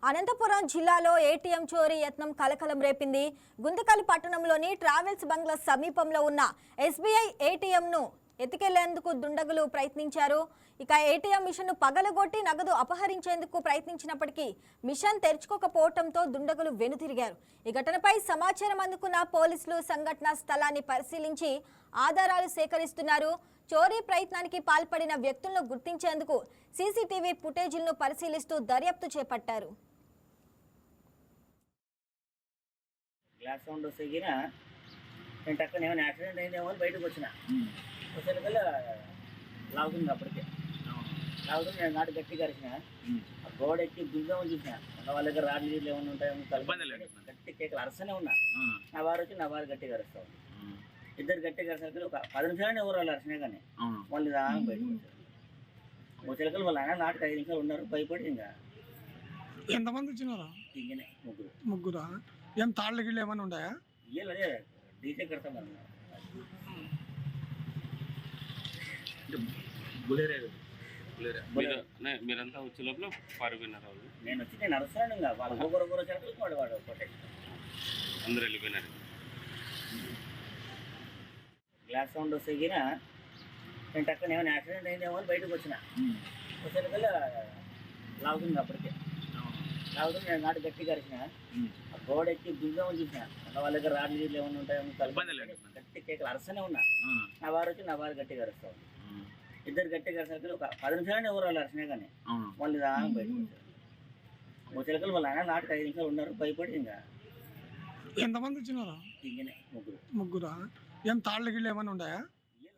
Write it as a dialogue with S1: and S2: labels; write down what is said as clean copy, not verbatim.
S1: అనంతపురం జిల్లాలో ఏటీఎం చోరీ యత్నం కలకలం రేపింది. గుంతకల్ పట్టణంలోని ట్రావెల్స్ బంగ్లా సమీపంలో ఉన్న ఎస్బీఐ ఏటీఎంను ఎత్తుకెళ్లేందుకు దుండగులు ప్రయత్నించారు. ఇక ఏటీఎం మిషన్ను పగలగొట్టి నగదు అపహరించేందుకు ప్రయత్నించినప్పటికీ మిషన్ తెరుచుకోకపోవడంతో దుండగులు వెనుతిరిగారు. ఈ ఘటనపై సమాచారం అందుకున్న పోలీసులు సంఘటనా స్థలాన్ని పరిశీలించి ఆధారాలు సేకరిస్తున్నారు. చోరీ ప్రయత్నానికి పాల్పడిన వ్యక్తులను గుర్తించేందుకు సీసీటీవీ ఫుటేజీలను పరిశీలిస్తూ దర్యాప్తు చేపట్టారు.
S2: గ్లాస్ సౌండ్ వస్తేగిన నేను టక్కన ఏమైనా యాక్సిడెంట్ అయిందేమో అని బయటకు వచ్చిన వచ్చేకల్లా లాగుతుంది. అప్పటికే లాగుతుంది. నేను నాటి గట్టిగా అరిచిన ఆ గోడ ఎక్కి దుందామని చూసిన వాళ్ళ దగ్గర రాడ్లు గీళ్ళు ఏమైనా ఉంటాయో గట్టి కేకలు అరసనే ఉన్నా. నా వారు వచ్చి నా వారు గట్టిగా అరుస్తాను. ఇద్దరు గట్టిగా అరిసరికి ఒక 10 నిమిషాలు ఎవరు వాళ్ళు అరిచినా కానీ మళ్ళీ దాకా బయటకు వచ్చారు. వచ్చేకలు వాళ్ళ ఆయన నాటికి 5 నిమిషాలు ఉన్నారు. భయపడి ఇంకా
S3: ఎంతమంది వచ్చినారా?
S2: ఇంకనే
S3: ముగ్గురా? ఏం తాళ్ళ గిళ్ళు ఏమైనా ఉన్నాయా?
S2: అదే డీజే కడతామన్నారు.
S4: మీరంతా వచ్చే లోపల పారిపోయినారు వాళ్ళు?
S2: నేను వచ్చి నేను అరుస్తాను. ఇంకా వాళ్ళ గోగర చెరకు వాడు
S4: అందరూ వెళ్ళిపోయినారు.
S2: గ్లాస్ సౌండ్ వస్తేగిన నేను టక్కన ఏమైనా యాక్సిడెంట్ అయిందేమో అని బయటకు వచ్చిన వచ్చేకల్లా లాగుతుంది. అప్పటికే లాగుతుంది. నేను నాటి గట్టిగా అరిచిన ఆ గోడ ఎక్కి దుందామని చూసిన వాళ్ళ దగ్గర రాడ్లు గీళ్ళు ఏమైనా ఉంటాయో గట్టి కేకలు అరసనే ఉన్నా. నా వారు వచ్చి నా వారు గట్టిగా అరుస్తాను. ఇద్దరు గట్టిగా అరిసరికి ఒక 10 నిమిషాలు ఎవరు వాళ్ళు అరిచినా కానీ మళ్ళీ దాకా బయటకు వచ్చారు. వచ్చేకలు వాళ్ళ ఆయన నాటికి 5 నిమిషాలు ఉన్నారు. భయపడి ఇంకా
S3: ఎంతమంది వచ్చినారా?
S2: ఇంకనే
S3: ముగ్గురా? ఏం తాళ్ళ గిళ్ళు ఏమైనా ఉన్నాయా?